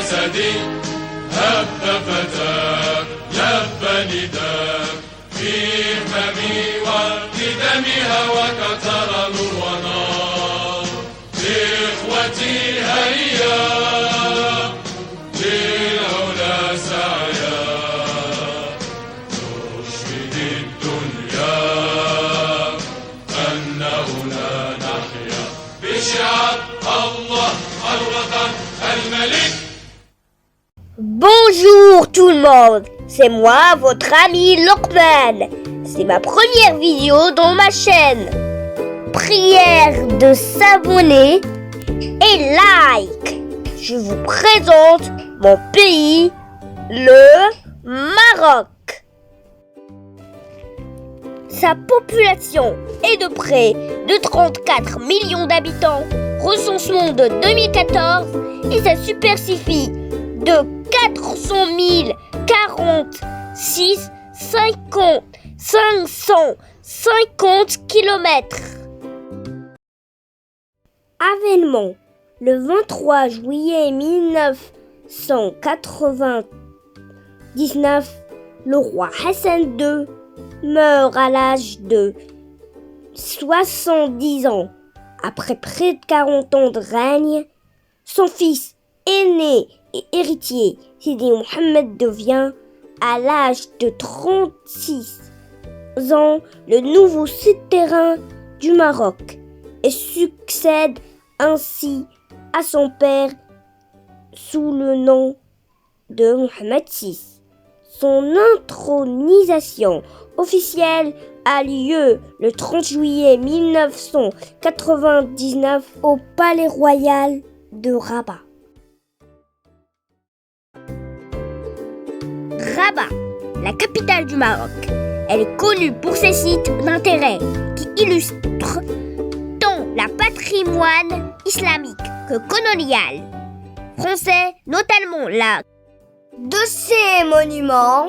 الأسد هب فتاك لب نداك في فمي ولدمها وكتر نور ونار إخوتي هيا للعلا سعيا نشهد الدنيا أننا نحيا بشعار الله الوطن الملك. Bonjour tout le monde, c'est moi, votre ami Lokman. C'est ma première vidéo dans ma chaîne. Prière de s'abonner et like. Je vous présente mon pays, le Maroc. Sa population est de près de 34 millions d'habitants, recensement de 2014, et sa superficie de 400 046 550 km. Avènement. Le 23 juillet 1999, le roi Hassan II meurt à l'âge de 70 ans. Après près de 40 ans de règne, son fils aîné et héritier, Sidi Mohammed, devient, à l'âge de 36 ans, le nouveau suzerain du Maroc et succède ainsi à son père sous le nom de Mohammed VI. Son intronisation officielle a lieu le 30 juillet 1999 au Palais Royal de Rabat. Rabat, la capitale du Maroc. Elle est connue pour ses sites d'intérêt qui illustrent tant la patrimoine islamique que colonial français, notamment la de ces monuments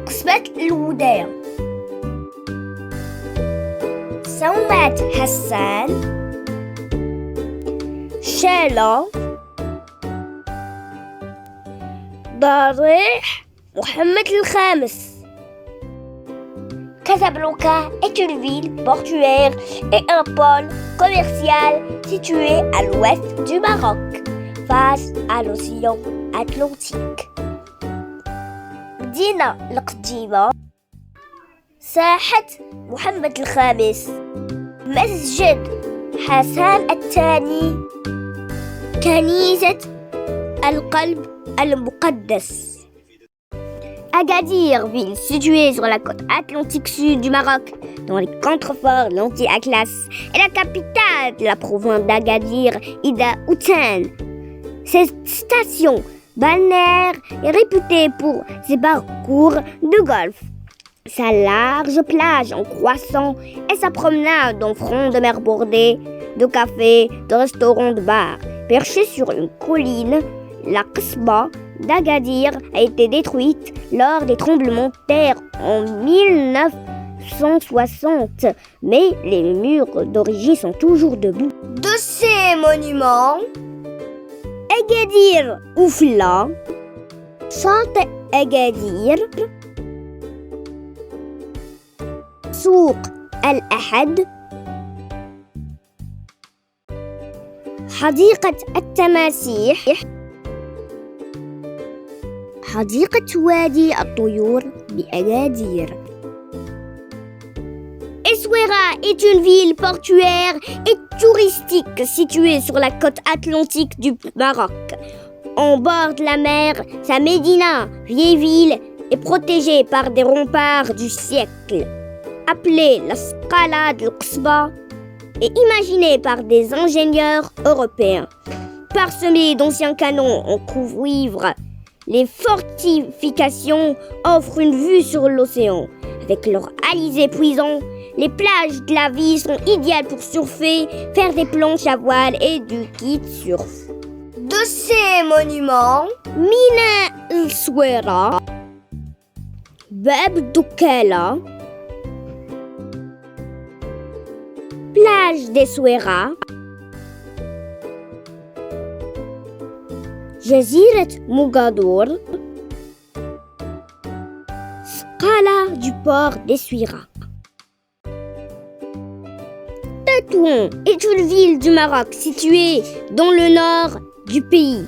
Qsbat el-Wouder, Saumat Hassan, Chela, Darih Mohammed el-Khamis. Casablanca est une ville portuaire et un pôle commercial situé à l'ouest du Maroc, face à l'océan Atlantique. مدينة القديمة، ساحة محمد الخامس، مسجد حسان الثاني، كنيسة القلب المقدس. Agadir, ville située sur la côte atlantique sud du Maroc, dans les contreforts l'Anti-Atlas, est la capitale de la province d'Agadir, Ida Outan. Cette station balnéaire est réputée pour ses parcours de golf, sa large plage en croissant et sa promenade en front de mer bordée de cafés, de restaurants, de bars. Perchée sur une colline, la Qsba d'Agadir a été détruite lors des tremblements de terre en 1960, mais les murs d'origine sont toujours debout. De ces monuments, Agadir Oufla, Chante Agadir, Souk Al-Ahad, حديقة التماسيح، حديقة وادي الطيور بأغادير. Essaouira est une ville portuaire et touristique située sur la côte atlantique du Maroc. En bord de la mer, sa médina, vieille ville, est protégée par des remparts du siècle. Appelée la Scala de Qsba et imaginée par des ingénieurs européens. Parsemée d'anciens canons en cuivre, les fortifications offrent une vue sur l'océan. Avec leurs alizés puissants, les plages de la ville sont idéales pour surfer, faire des planches à voile et du kitesurf. De ces monuments, Mina el-Souera, Bab Doukala, plage des Souera, جزيرة موغادور, Scala du port d'Essaouira. Tétouan est une ville du Maroc située dans le nord du pays,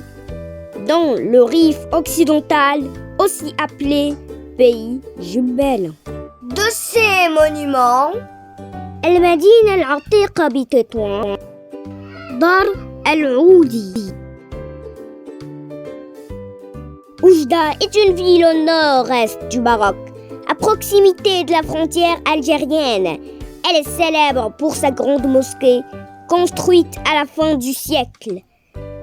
dans le Rif occidental, aussi appelé pays jumelle. De ces monuments, المدينة العتيقة بتطوان, دار العودي. Oujda est une ville au nord-est du Maroc, à proximité de la frontière algérienne. Elle est célèbre pour sa grande mosquée, construite à la fin du siècle,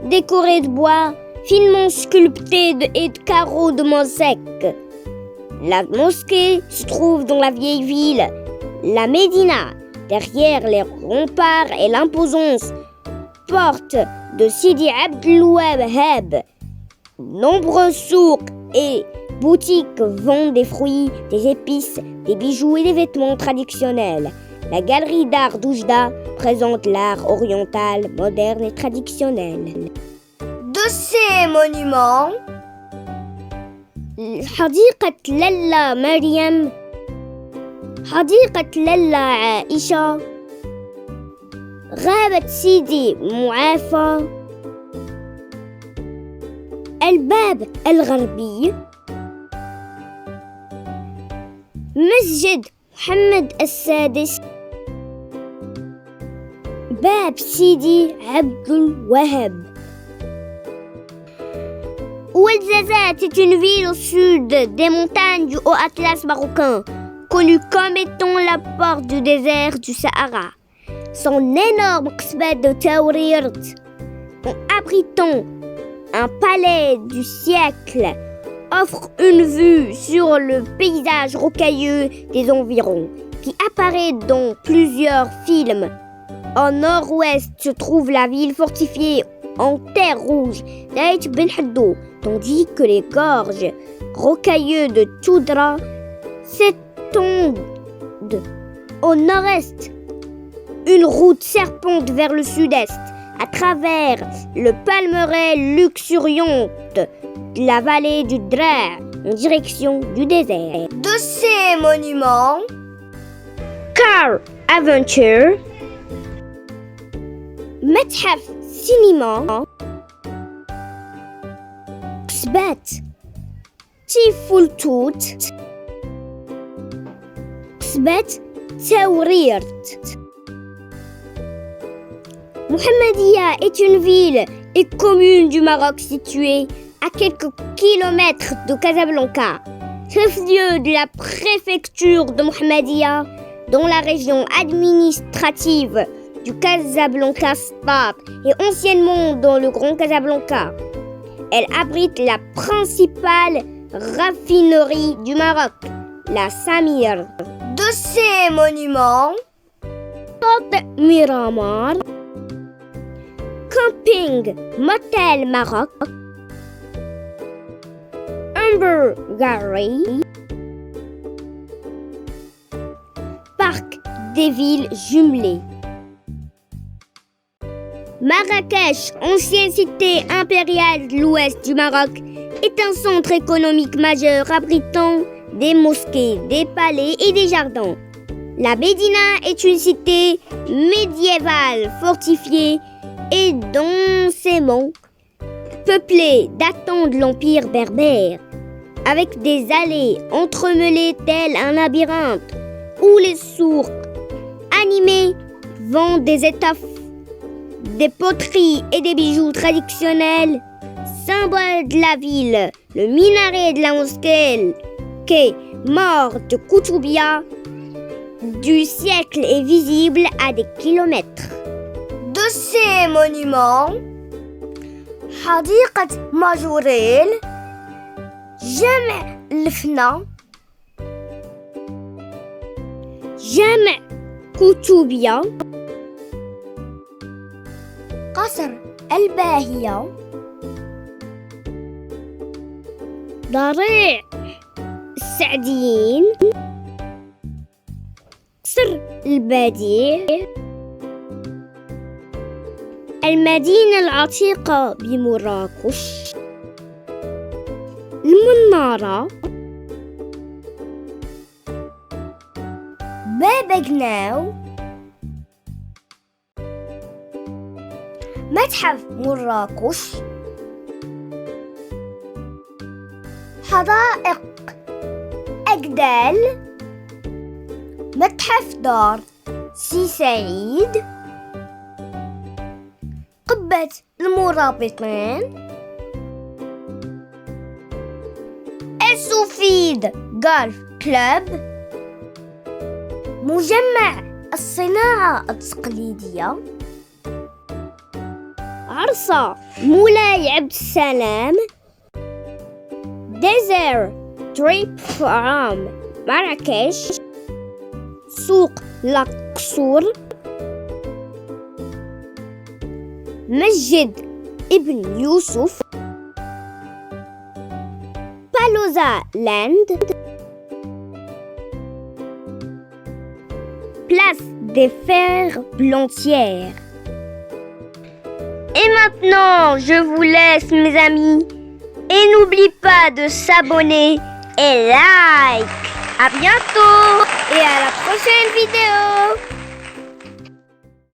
décorée de bois, finement sculptée et de carreaux de mosaique. La mosquée se trouve dans la vieille ville, la Médina, derrière les remparts et l'imposante porte de Sidi Abdelouaheb. Nombreux souks et boutiques vendent des fruits, des épices, des bijoux et des vêtements traditionnels. La galerie d'art d'Oujda présente l'art oriental, moderne et traditionnel. De ces monuments, حديقة لالا مريم, حديقة لالا عائشة, غابة سيدي معافى, الباب الغربي, مسجد محمد السادس, باب سيدي عبد الوهاب. Ouarzazate est une ville au sud des montagnes du Haut Atlas marocain, connue comme étant la porte du désert du Sahara. Son énorme qsbet de Taourir, en abritant un palais du siècle, offre une vue sur le paysage rocailleux des environs, qui apparaît dans plusieurs films. Au nord-ouest se trouve la ville fortifiée en terre rouge d'Aït Ben Haddou, tandis que les gorges rocailleuses de Toudra s'étendent au nord-est. Une route serpente vers le sud-est, à travers le palmeraie luxuriante de la vallée du Dra, en direction du désert. De ces monuments, Car Adventure, متحف سينما, قصبات تيفولتوت, قصبات تاوريرت. Mohammedia est une ville et commune du Maroc située à quelques kilomètres de Casablanca, chef-lieu de la préfecture de Mohammedia, dans la région administrative du Casablanca-Stade et anciennement dans le Grand Casablanca. Elle abrite la principale raffinerie du Maroc, la Samir. De ces monuments, Côte Miramar, Camping Motel Maroc, Amber Gary, Parc des villes jumelées. Marrakech, ancienne cité impériale de l'ouest du Maroc, est un centre économique majeur abritant des mosquées, des palais et des jardins. La Médina est une cité médiévale fortifiée et densément peuplée datant de l'empire berbère, avec des allées entremêlées telles un labyrinthe, où les souks animés vendent des étoffes, des poteries et des bijoux traditionnels, symbole de la ville. Le minaret de la mosquée mort de Koutoubia du siècle est visible à des kilomètres. De ces monuments, حديقة ماجوريل, جامع الفنا, جامع كوتوبيا, قصر الباهية, ضريع السعديين, قصر البديع, المدينة العتيقة بمراكش. المنارة، باب جناو، متحف مراكش، حدائق أجدال، متحف دار سي سعيد، قبة المرابطين، السوفيد جولف كلوب، مجمع الصناعة التقليدية، عرصة مولاي عبد السلام، ديزير تريب فروم مراكش، سوق لاقصور، مسجد ابن يوسف، بالوزا لاند، place des Fers Blantières. Et maintenant, je vous laisse mes amis. Et n'oublie pas de s'abonner et like. À bientôt et à la prochaine vidéo.